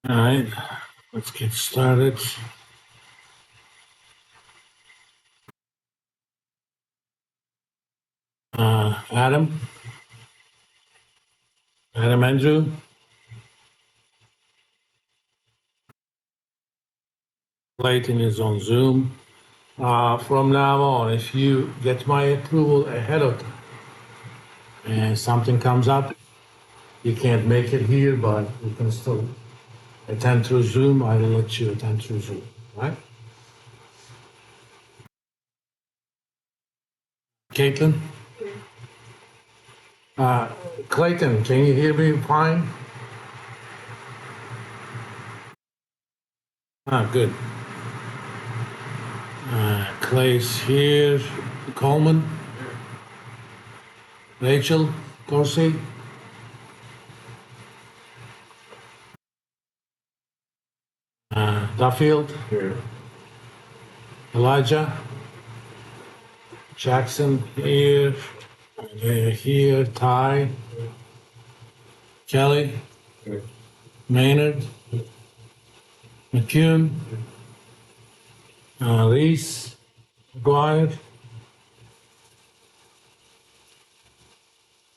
All right, let's get started. Adam, Adam Andrew, Clayton is on Zoom. From now on, if you get my approval ahead of time and something comes up, you can't make it here, but you can still attend through Zoom. I will let you attend through Zoom, right? Caitlin? Uh, Clayton, can you hear me fine? Good. Clay's here. Coleman? Rachel? Corsi? Duffield? Here. Elijah? Jackson here, here, Ty, Kelly, Maynard, McCune, Reese, McGuire,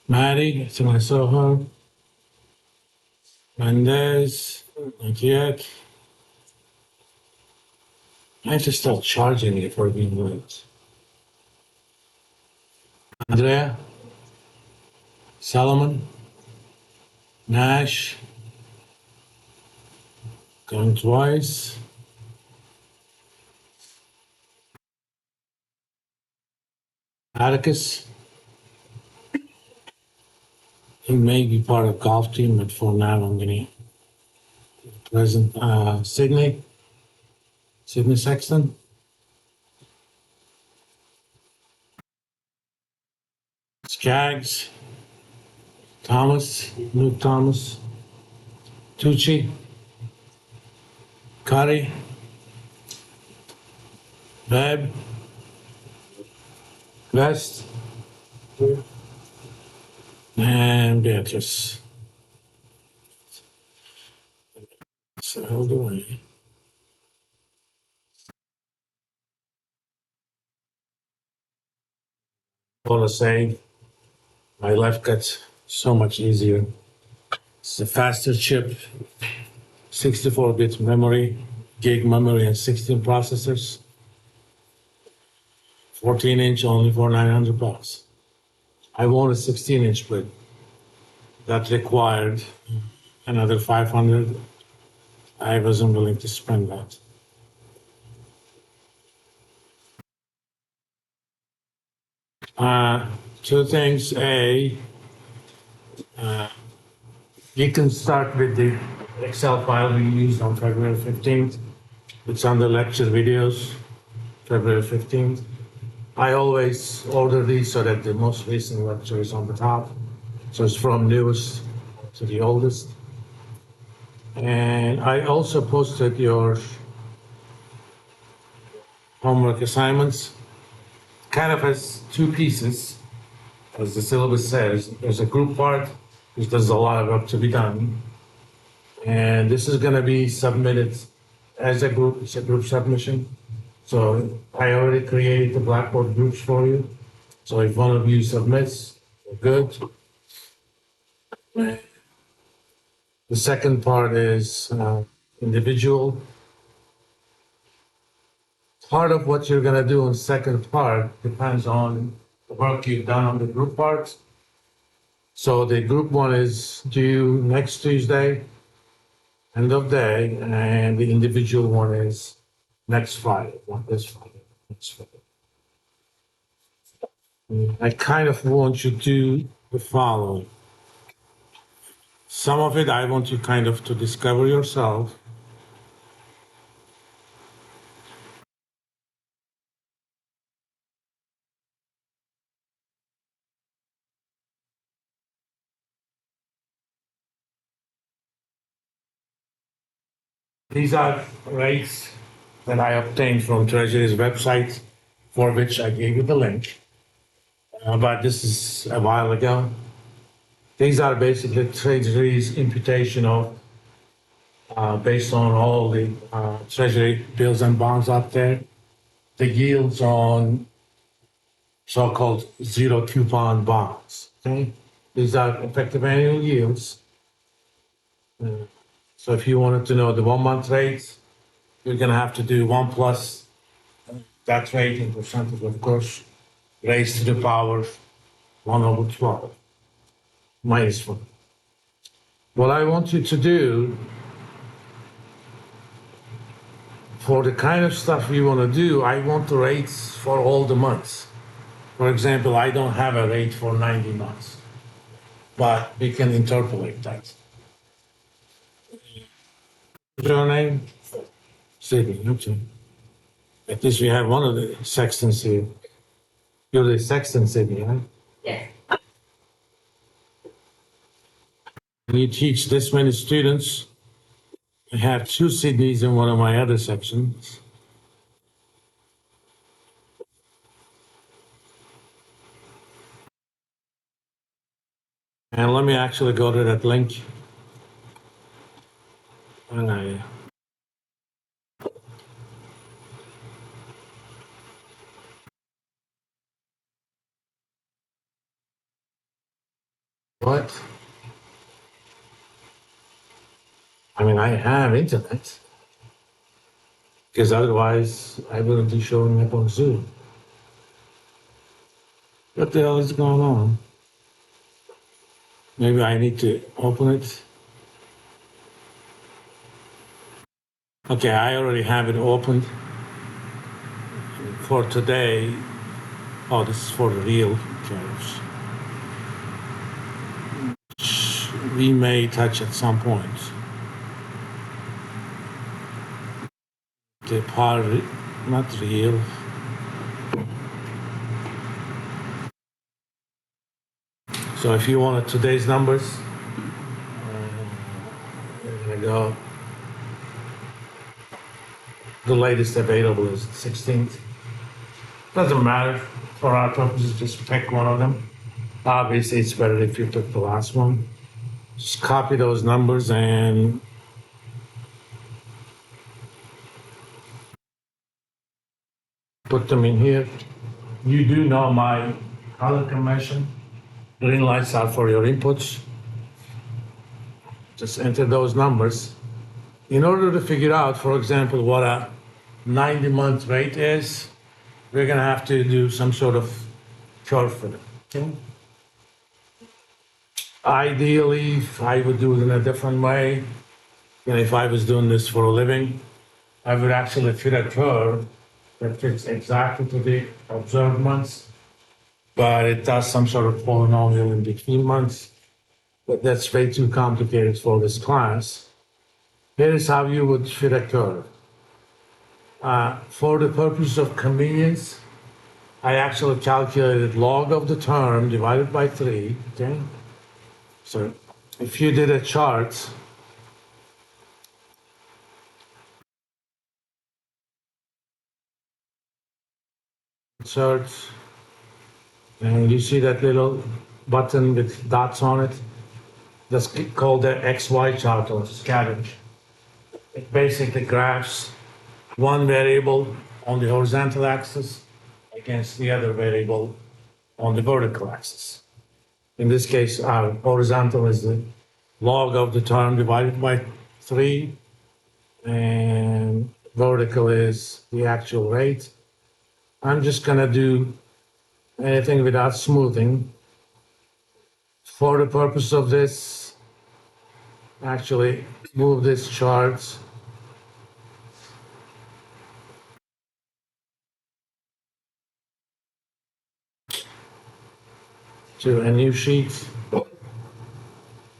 Maddie, so I saw her, Mendez, Jack. I have to start charging it for being late. Andrea, Solomon, Nash, going twice. Atticus, he may be part of golf team, but for now I'm gonna present Sydney Sexton, Skaggs, Thomas, Luke Thomas, Tucci, Curry, Bab, West, and Beatrice. So how do I? Want to say my life got so much easier. It's a faster chip, 64-bit memory, gig memory, and 16 processors. 14-inch only for $900. I want a 16-inch, but that required another 500. I wasn't willing to spend that. Two things. A, you can start with the Excel file we used on February 15th. It's on the lecture videos, February 15th. I always order these so that the most recent lecture is on the top. So it's from newest to the oldest. And I also posted your homework assignments. Kind of has two pieces, as the syllabus says. There's a group part, which there's a lot of work to be done. And this is going to be submitted as a group. It's a group submission. So I already created the Blackboard groups for you. So if one of you submits, we're good. The second part is individual. Part of what you're going to do in second part depends on the work you've done on the group part. So the group one is due next Tuesday, end of day, and the individual one is next Friday, not this Friday, next Friday. I kind of want you to do the following. Some of it I want you kind of to discover yourself. These are rates that I obtained from Treasury's website, for which I gave you the link. But this is a while ago. These are basically Treasury's imputation of based on all the treasury bills and bonds out there. The yields on so-called zero coupon bonds. Okay, these are effective annual yields. So if you wanted to know the 1 month rates, you're gonna have to do 1 plus that rate in percentage, of course, raised to the power 1/12 minus 1. What I want you to do for the kind of stuff you want to do, I want the rates for all the months. For example, I don't have a rate for 90 months, but we can interpolate that. What's your name? Sydney, okay. At least we have one of the sextons here. You're the sexton, Sydney, huh? Yes. When you teach this many students, I have 2 Sydneys in one of my other sections. And let me actually go to that link. And what? I mean, I have internet. Because otherwise, I wouldn't be showing up on Zoom. What the hell is going on? Maybe I need to open it. Okay, I already have it opened for today. Oh, this is for the real tariffs. We may touch at some point. The part, not real. So if you wanted today's numbers, there we go. The latest available is 16th. Doesn't matter for our purposes, just pick one of them. Obviously, it's better if you took the last one. Just copy those numbers and put them in here. You do know my color convention. Green lights are for your inputs. Just enter those numbers. In order to figure out, for example, what a 90-month rate is, we're gonna have to do some sort of curve for them. Okay? Ideally, I would do it in a different way. If I was doing this for a living, I would actually fit a curve that fits exactly to the observed months, but it does some sort of polynomial in between months. But that's way too complicated for this class. Here is how you would fit a curve. For the purpose of convenience, I actually calculated log of the term divided by 3, okay? So if you did a chart, and you see that little button with dots on it, that's called the XY chart or scattering. It basically graphs one variable on the horizontal axis against the other variable on the vertical axis. In this case, our horizontal is the log of the term divided by 3, and vertical is the actual rate. I'm just gonna do anything without smoothing. For the purpose of this, actually move this chart to a new sheet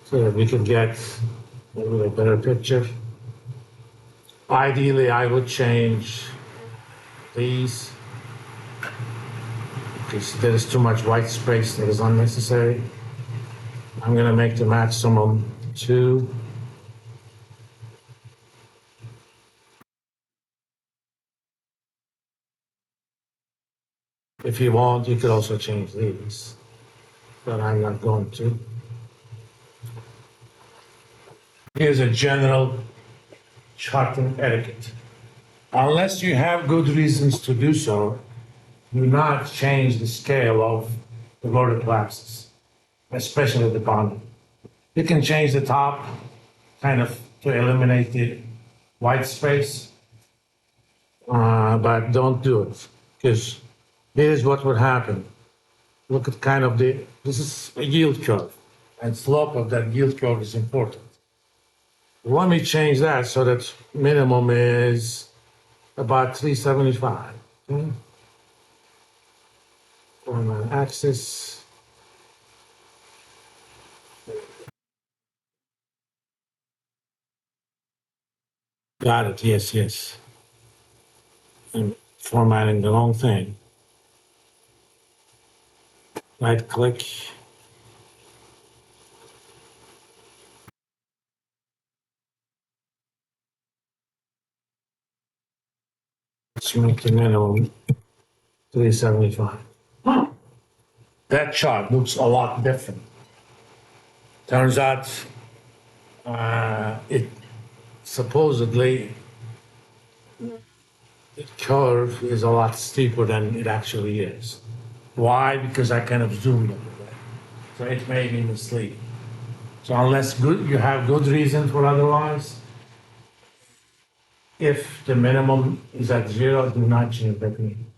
so that we can get a little better picture. Ideally, I would change these because there is too much white space that is unnecessary. I'm gonna make the maximum 2. If you want, you could also change these, but I'm not going to. Here's a general charting etiquette. Unless you have good reasons to do so, do not change the scale of the vertical axis, especially the bottom. You can change the top kind of to eliminate the white space, but don't do it because here's what would happen. Look at kind of this is a yield curve, and slope of that yield curve is important. Let me change that so that minimum is about 375. Okay? On my axis. Got it. Yes, yes. I'm formatting the wrong thing. Right click. Let's make the minimum 375. That chart looks a lot different. Turns out it supposedly the curve is a lot steeper than it actually is. Why? Because I kind of zoomed over there. So it made me misleading. So unless you have good reason for otherwise, if the minimum is at zero, do not change that mean.